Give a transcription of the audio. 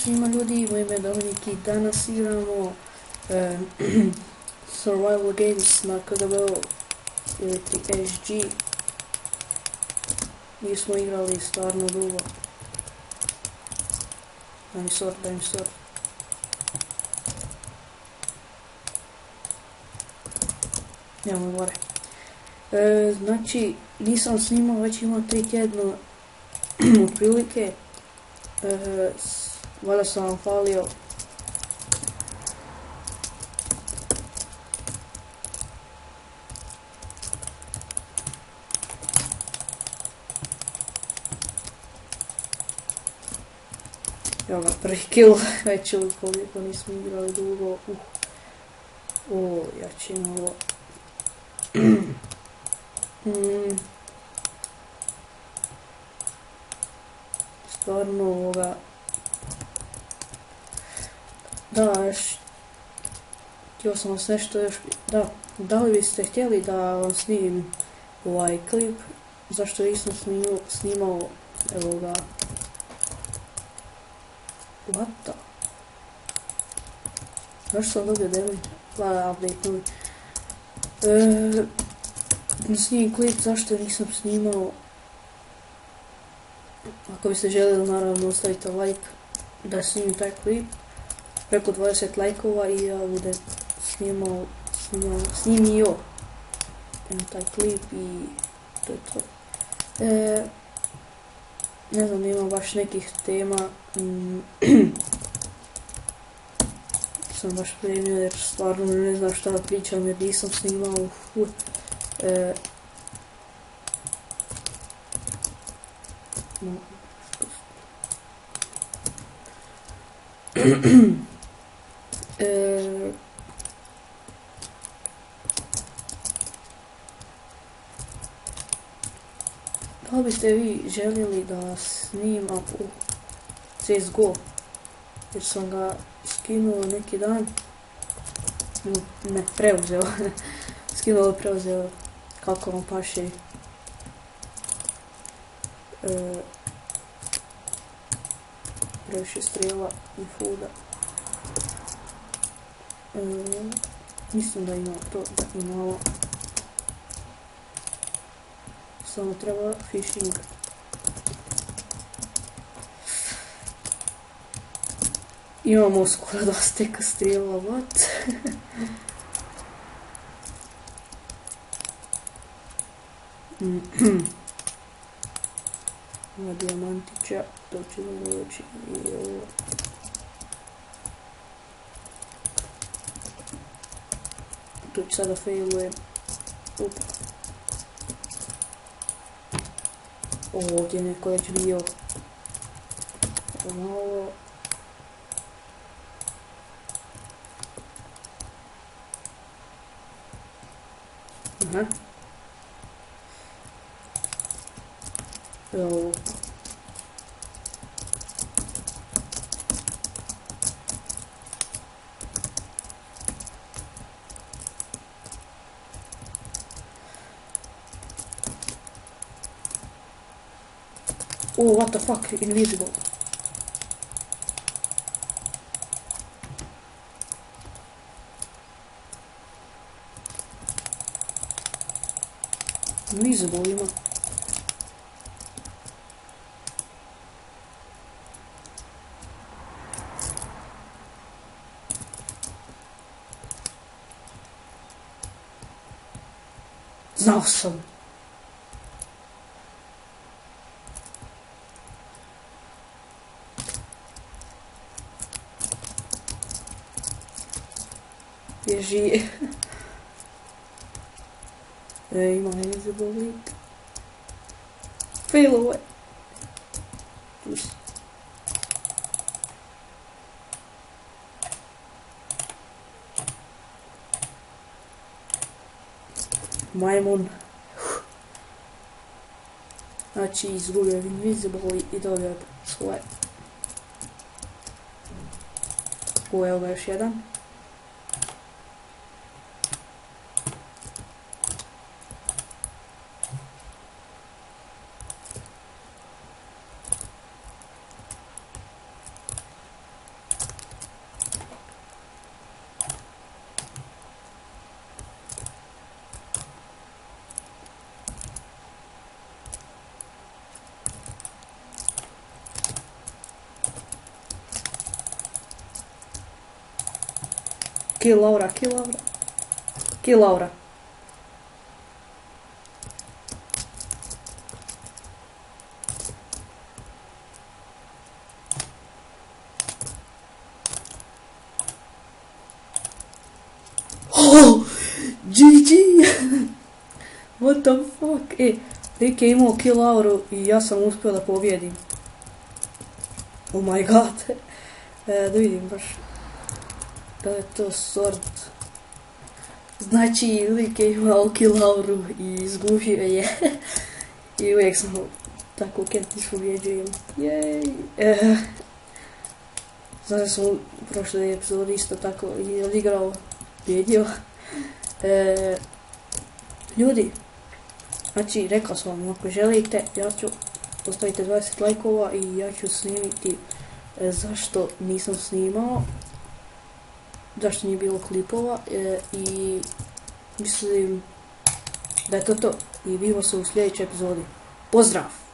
svima ljudi, moje ime je Dominik i danas igramo Survival Games na KDB ili SG. Nismo igrali stvarno dugo. Daj mi sort. Nemo gore. Znači, nisam snimao, već imao 3 tjedna otprilike. Valjda sam vam falio. Evo ga, prvi kill, već koliko nismo igrali dugo. Ja ću ovo. Stvarno ovoga. Da, htio sam vas nešto još. Da li biste htjeli da vam snimim ovaj klip? Zašto nisam snimao, evo ga. What the? Zašto sam dobio damage? Update novi. Snimim klip, zašto nisam snimao. Ako biste željeli, naravno ostavite like da snimim taj klip. Preko 20 lajkova i ja budem snimio taj klip i to je to. Ne znam, nema baš nekih tema. Sam baš premio jer stvarno ne znam šta da pričam jer nisam snimao. Da li biste vi željeli da snimam u CSGO? Jer sam ga skinuo neki dan. Ne, preuzeo. Skinuo i preuzeo kako vam paše. Previše strela i fooda. Mislim da ima to, da imamo. Samo treba fishing. Imamo skoro 2 steka strela, what? Ova dijamantića, to ćemo doći i ovo. Tu ću sada failujem. Ovdje je neko već bio. Ovo. Aha. Evo. Oh, what the fuck, invisible. Invisible ima. Znao sam. Bježi. Ima invisible lik. Fail away. Majmun. Znači izgubio invisible i dobio svoje. Evo ga još jedan. Kill Laura, kill Laura. Kill Laura. Oh! GG! What the fuck? Lik je imao kill Lauru i ja sam uspio da pobjedim. Oh my god. Da vidim baš. Da je to sword. Znači, lik je imao kill Lauru i izgubio je. I uvijek sam tako Kentiš pobjeđujem. Jej! Znači sam u prošloj epizodi isto tako i odigrao, pobjedio. Ljudi, znači rekao sam vam, ako želite, ja ću ostavite 20 lajkova i ja ću snimiti zašto nisam snimao, zašto nije bilo klipova i mislim da je to i vidimo se u sljedećoj epizodi. Pozdrav!